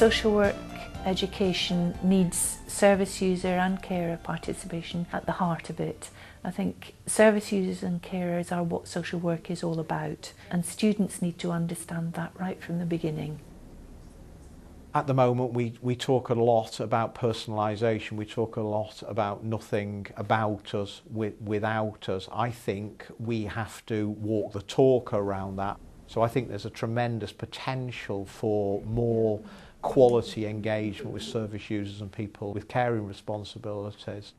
Social work education needs service user and carer participation at the heart of it. I think service users and carers are what social work is all about, and students need to understand that right from the beginning. At the moment we talk a lot about personalisation, we talk a lot about nothing about us without us. I think we have to walk the talk around that. So I think there's a tremendous potential for more quality engagement with service users and people with caring responsibilities.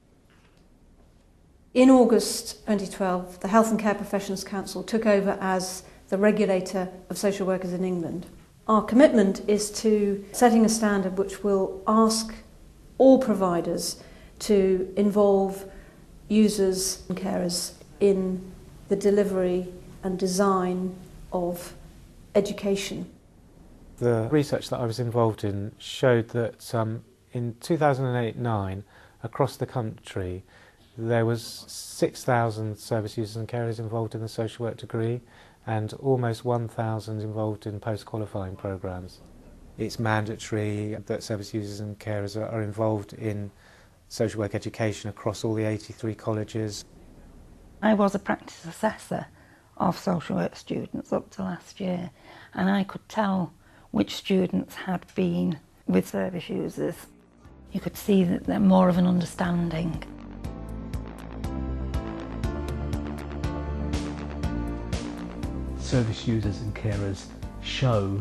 In August 2012, the Health and Care Professions Council took over as the regulator of social workers in England. Our commitment is to setting a standard which will ask all providers to involve users and carers in the delivery and design of education. The research that I was involved in showed that in 2008-09, across the country, there was 6,000 service users and carers involved in the social work degree, and almost 1,000 involved in post-qualifying programmes. It's mandatory that service users and carers are involved in social work education across all the 83 colleges. I was a practice assessor of social work students up to last year, and I could tell which students had been with service users. You could see that they're more of an understanding. Service users and carers show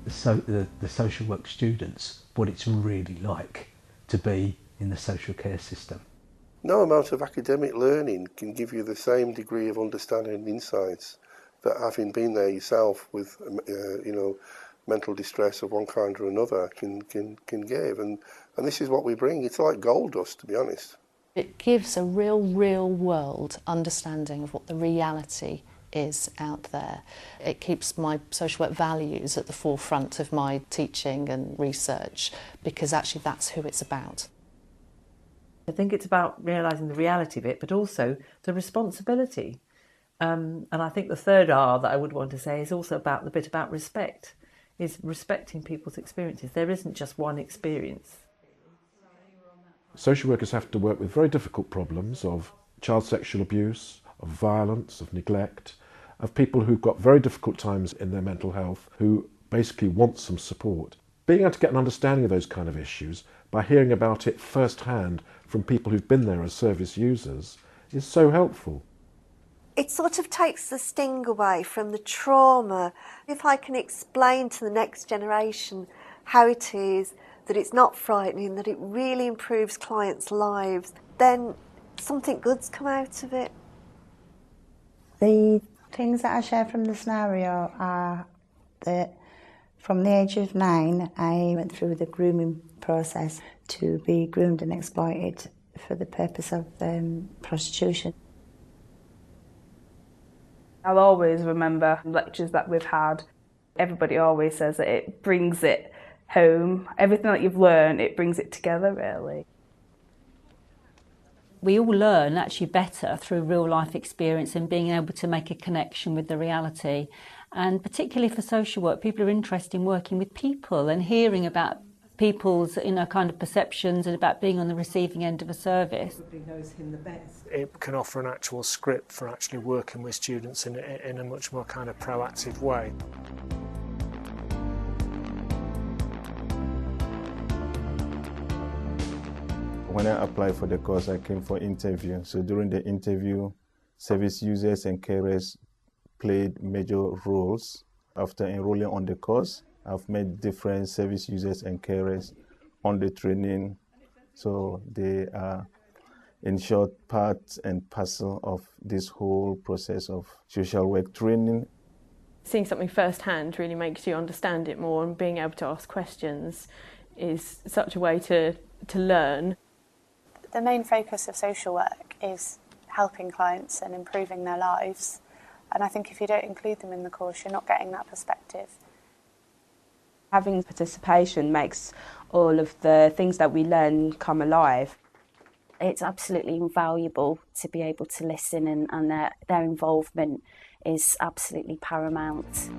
the social work students what it's really like to be in the social care system. No amount of academic learning can give you the same degree of understanding and insights that having been there yourself with mental distress of one kind or another can give, and this is what we bring. It's like gold dust, to be honest. It gives a real world understanding of what the reality is out there. It keeps my social work values at the forefront of my teaching and research, because actually that's who it's about. I think it's about realising the reality of it, but also the responsibility. And I think the third R that I would want to say is also about the bit about respect, is respecting people's experiences. There isn't just one experience. Social workers have to work with very difficult problems of child sexual abuse, of violence, of neglect, of people who've got very difficult times in their mental health, who basically want some support. Being able to get an understanding of those kind of issues by hearing about it firsthand from people who've been there as service users is so helpful. It sort of takes the sting away from the trauma. If I can explain to the next generation how it is, that it's not frightening, that it really improves clients' lives, then something good's come out of it. The things that I share from the scenario are that from the age of 9, I went through the grooming process to be groomed and exploited for the purpose of prostitution. I'll always remember lectures that we've had. Everybody always says that it brings it home. Everything that you've learned, it brings it together, really. We all learn actually better through real life experience and being able to make a connection with the reality. And particularly for social work, people are interested in working with people and hearing about people's kind of perceptions and about being on the receiving end of a service. Knows him the best. It can offer an actual script for actually working with students in a much more kind of proactive way. When I applied for the course, I came for interview. So during the interview, service users and carers played major roles. After enrolling on the course, I've met different service users and carers on the training. So they are, in short, part and parcel of this whole process of social work training. Seeing something firsthand really makes you understand it more, and being able to ask questions is such a way to learn. The main focus of social work is helping clients and improving their lives. And I think if you don't include them in the course, you're not getting that perspective. Having participation makes all of the things that we learn come alive. It's absolutely invaluable to be able to listen, and their involvement is absolutely paramount.